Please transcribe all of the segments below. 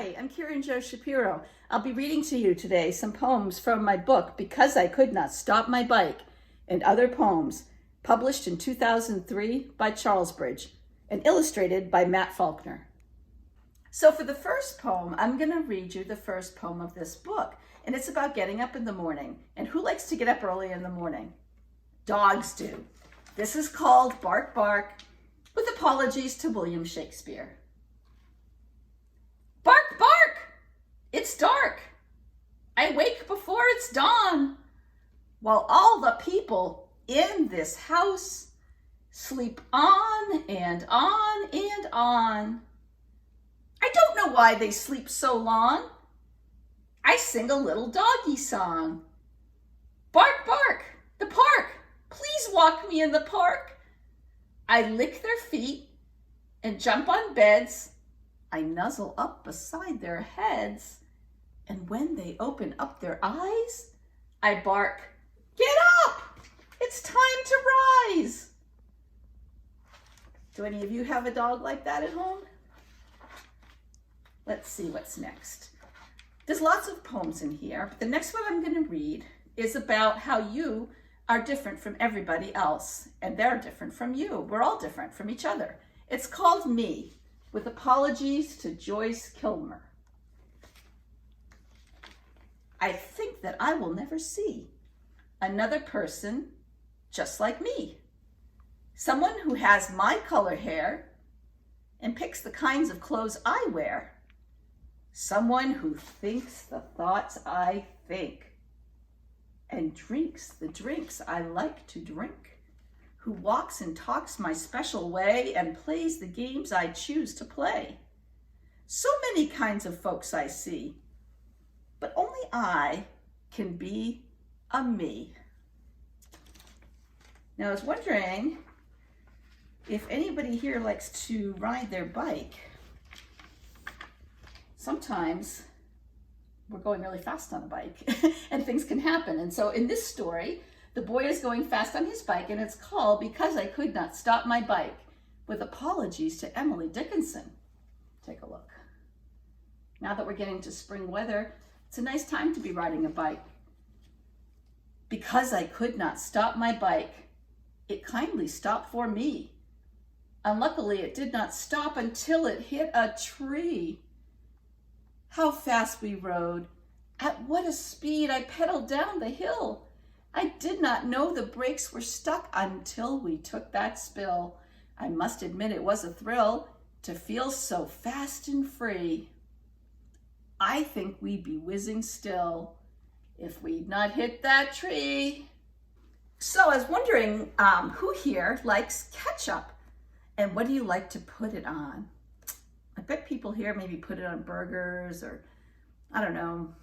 Hi, I'm Karen Jo Shapiro. I'll be reading to you today some poems from my book, Because I Could Not Stop My Bike, and Other Poems, published in 2003 by Charles Bridge and illustrated by Matt Faulkner. So for the first poem, I'm going to read you the first poem of this book, and it's about getting up in the morning. And who likes to get up early in the morning? Dogs do. This is called Bark Bark, with apologies to William Shakespeare. Bark, bark! It's dark. I wake before it's dawn, while all the people in this house sleep on and on and on. I don't know why they sleep so long. I sing a little doggy song. Bark, bark, the park. Please walk me in the park. I lick their feet and jump on beds. I nuzzle up beside their heads, and when they open up their eyes, I bark, "Get up! It's time to rise!" Do any of you have a dog like that at home? Let's see what's next. There's lots of poems in here, but the next one I'm going to read is about how you are different from everybody else, and they're different from you. We're all different from each other. It's called Me, with apologies to Joyce Kilmer. I think that I will never see another person just like me. Someone who has my color hair and picks the kinds of clothes I wear. Someone who thinks the thoughts I think and drinks the drinks I like to drink. Who walks and talks my special way and plays the games I choose to play. So many kinds of folks I see, but only I can be a me. Now I was wondering if anybody here likes to ride their bike. Sometimes we're going really fast on a bike and things can happen. And so in this story, the boy is going fast on his bike, and it's called Because I Could Not Stop My Bike, with apologies to Emily Dickinson. Take a look. Now that we're getting to spring weather, it's a nice time to be riding a bike. Because I could not stop my bike, it kindly stopped for me. Unluckily, it did not stop until it hit a tree. How fast we rode. At what a speed I pedaled down the hill. I did not know the brakes were stuck until we took that spill. I must admit it was a thrill to feel so fast and free. I think we'd be whizzing still if we'd not hit that tree. So I was wondering who here likes ketchup, and what do you like to put it on? I bet people here maybe put it on burgers or, I don't know,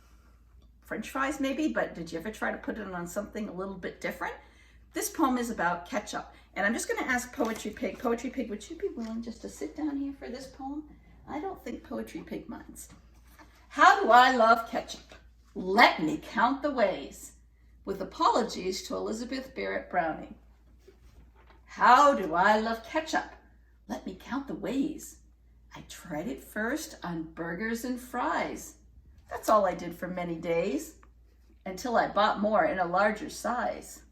French fries maybe, but did you ever try to put it on something a little bit different? This poem is about ketchup, and I'm just going to ask Poetry Pig. Poetry Pig, would you be willing just to sit down here for this poem? I don't think Poetry Pig minds. How do I love ketchup? Let me count the ways, with apologies to Elizabeth Barrett Browning. How do I love ketchup? Let me count the ways. I tried it first on burgers and fries. That's all I did for many days, until I bought more in a larger size.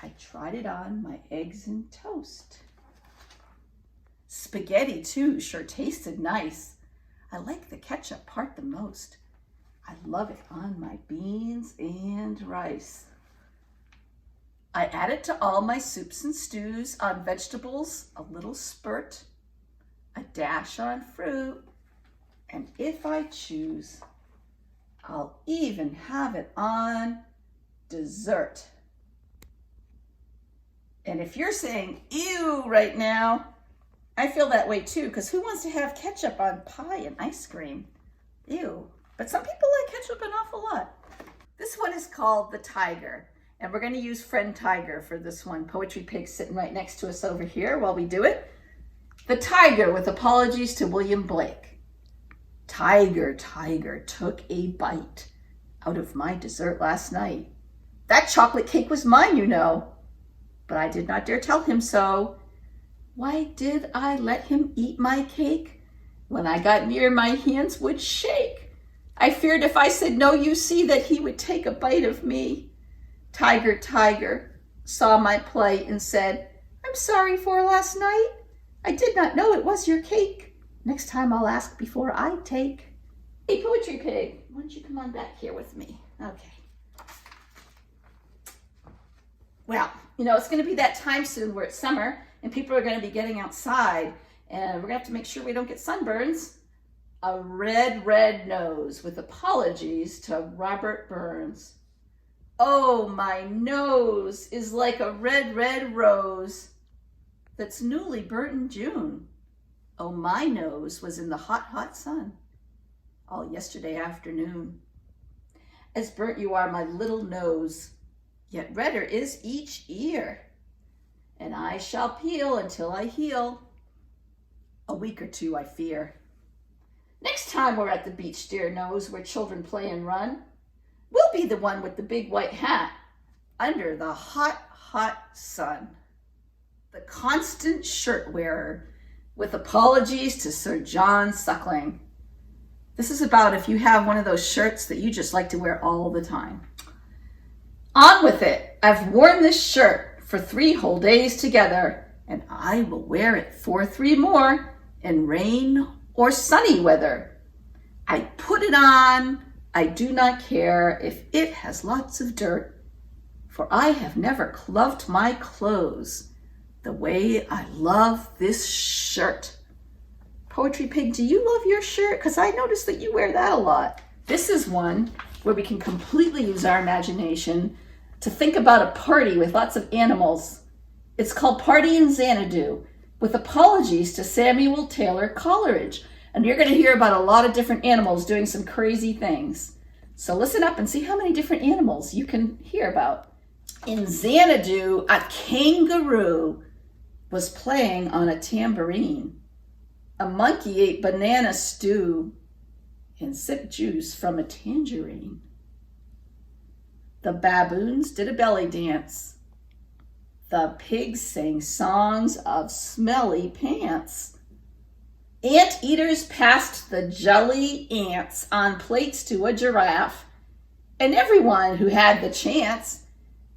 I tried it on my eggs and toast. Spaghetti, too, sure tasted nice. I like the ketchup part the most. I love it on my beans and rice. I add it to all my soups and stews, on vegetables, a little spurt, a dash on fruit, and if I choose, I'll even have it on dessert. And if you're saying ew right now, I feel that way too, because who wants to have ketchup on pie and ice cream? Ew. But some people like ketchup an awful lot. This one is called The Tiger, and we're going to use Friend Tiger for this one. Poetry Pig's sitting right next to us over here while we do it. The Tiger, with apologies to William Blake. Tiger, tiger, took a bite out of my dessert last night. That chocolate cake was mine, you know, but I did not dare tell him so. Why did I let him eat my cake? When I got near, my hands would shake. I feared if I said no, you see, that he would take a bite of me. Tiger, tiger, saw my plight and said, I'm sorry for last night. I did not know it was your cake. Next time I'll ask before I take. Hey, Poetry Pig, why don't you come on back here with me? Okay. Well, you know, it's going to be that time soon where it's summer and people are going to be getting outside, and we're going to have to make sure we don't get sunburns. A red, red nose, with apologies to Robert Burns. Oh, my nose is like a red, red rose that's newly burnt in June. Oh, my nose was in the hot, hot sun all yesterday afternoon. As burnt you are, my little nose, yet redder is each ear. And I shall peel until I heal. A week or two, I fear. Next time we're at the beach, dear nose, where children play and run, we'll be the one with the big white hat under the hot, hot sun. The constant shirt wearer, with apologies to Sir John Suckling. This is about if you have one of those shirts that you just like to wear all the time. On with it. I've worn this shirt for 3 whole days together, and I will wear it for 3 more in rain or sunny weather. I put it on. I do not care if it has lots of dirt, for I have never loved my clothes the way I love this shirt. Poetry Pig, do you love your shirt? Because I noticed that you wear that a lot. This is one where we can completely use our imagination to think about a party with lots of animals. It's called Party in Xanadu, with apologies to Samuel Taylor Coleridge. And you're going to hear about a lot of different animals doing some crazy things. So listen up and see how many different animals you can hear about. In Xanadu, a kangaroo was playing on a tambourine. A monkey ate banana stew and sipped juice from a tangerine. The baboons did a belly dance. The pigs sang songs of smelly pants. Anteaters passed the jelly ants on plates to a giraffe, and everyone who had the chance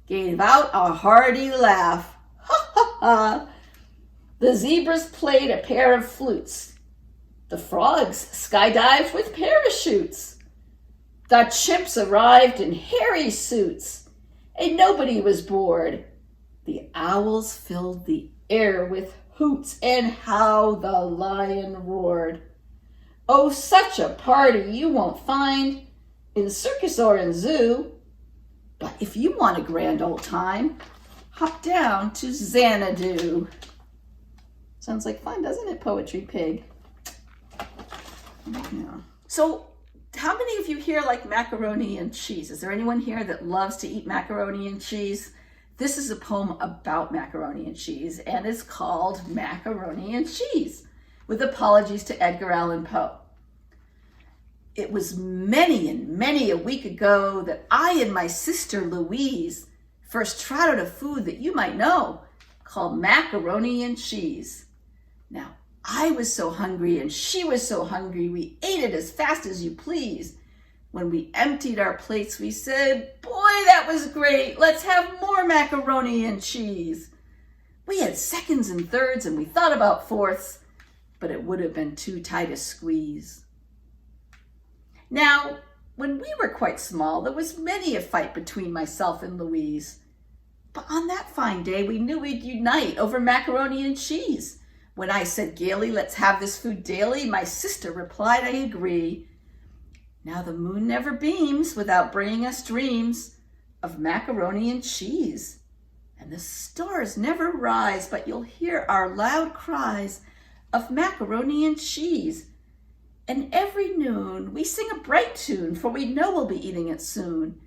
gave out a hearty laugh. Ha ha ha! The zebras played a pair of flutes. The frogs skydived with parachutes. The chimps arrived in hairy suits, and nobody was bored. The owls filled the air with hoots, and how the lion roared. Oh, such a party you won't find in circus or in zoo. But if you want a grand old time, hop down to Xanadu. Sounds like fun, doesn't it, Poetry Pig? Yeah. So, how many of you here like macaroni and cheese? Is there anyone here that loves to eat macaroni and cheese? This is a poem about macaroni and cheese, and it's called Macaroni and Cheese, with apologies to Edgar Allan Poe. It was many and many a week ago that I and my sister Louise first tried out a food that you might know called macaroni and cheese. Now, I was so hungry and she was so hungry, we ate it as fast as you please. When we emptied our plates, we said, boy, that was great. Let's have more macaroni and cheese. We had seconds and thirds and we thought about fourths, but it would have been too tight a squeeze. Now, when we were quite small, there was many a fight between myself and Louise. But on that fine day, we knew we'd unite over macaroni and cheese. When I said gaily, let's have this food daily, my sister replied, I agree. Now the moon never beams without bringing us dreams of macaroni and cheese. And the stars never rise, but you'll hear our loud cries of macaroni and cheese. And every noon we sing a bright tune, for we know we'll be eating it soon.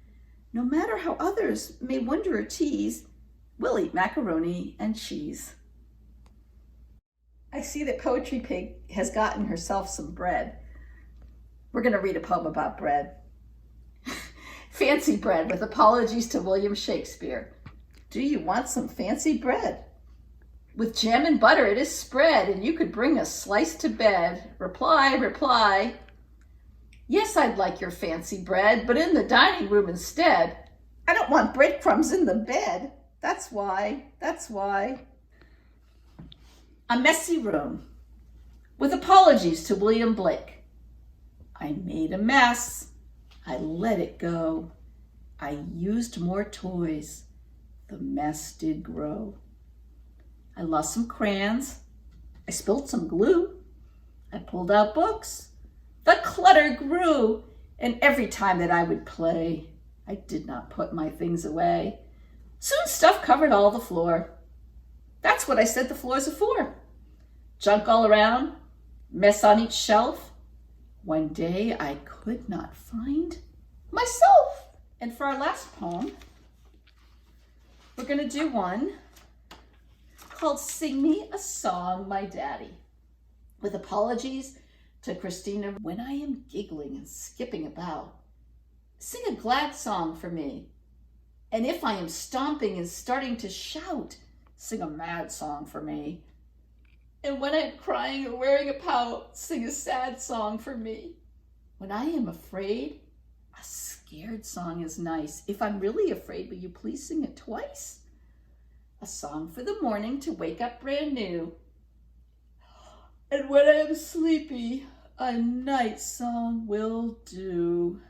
No matter how others may wonder or tease, we'll eat macaroni and cheese. I see that Poetry Pig has gotten herself some bread. We're going to read a poem about bread. Fancy bread, with apologies to William Shakespeare. Do you want some fancy bread? With jam and butter it is spread, and you could bring a slice to bed. Reply, reply. Yes, I'd like your fancy bread, but in the dining room instead. I don't want breadcrumbs in the bed. That's why. A messy room. With apologies to William Blake. I made a mess. I let it go. I used more toys. The mess did grow. I lost some crayons. I spilled some glue. I pulled out books. The clutter grew. And every time that I would play, I did not put my things away. Soon stuff covered all the floor. That's what I said the floors are for. Junk all around, mess on each shelf. One day I could not find myself. And for our last poem, we're going to do one called Sing Me a Song, My Daddy. With apologies to Christina, when I am giggling and skipping about, sing a glad song for me. And if I am stomping and starting to shout, sing a mad song for me. And when I'm crying or wearing a pout, sing a sad song for me. When I am afraid, a scared song is nice. If I'm really afraid, will you please sing it twice? A song for the morning to wake up brand new. And when I am sleepy, a night song will do.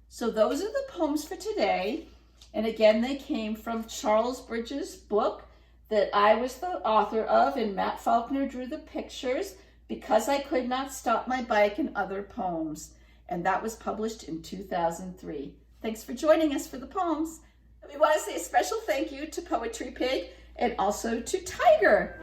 So those are the poems for today. And again, they came from Charles Bridges' book that I was the author of, and Matt Faulkner drew the pictures, Because I Could Not Stop My Bike and Other Poems. And that was published in 2003. Thanks for joining us for the poems. We want to say a special thank you to Poetry Pig and also to Tiger.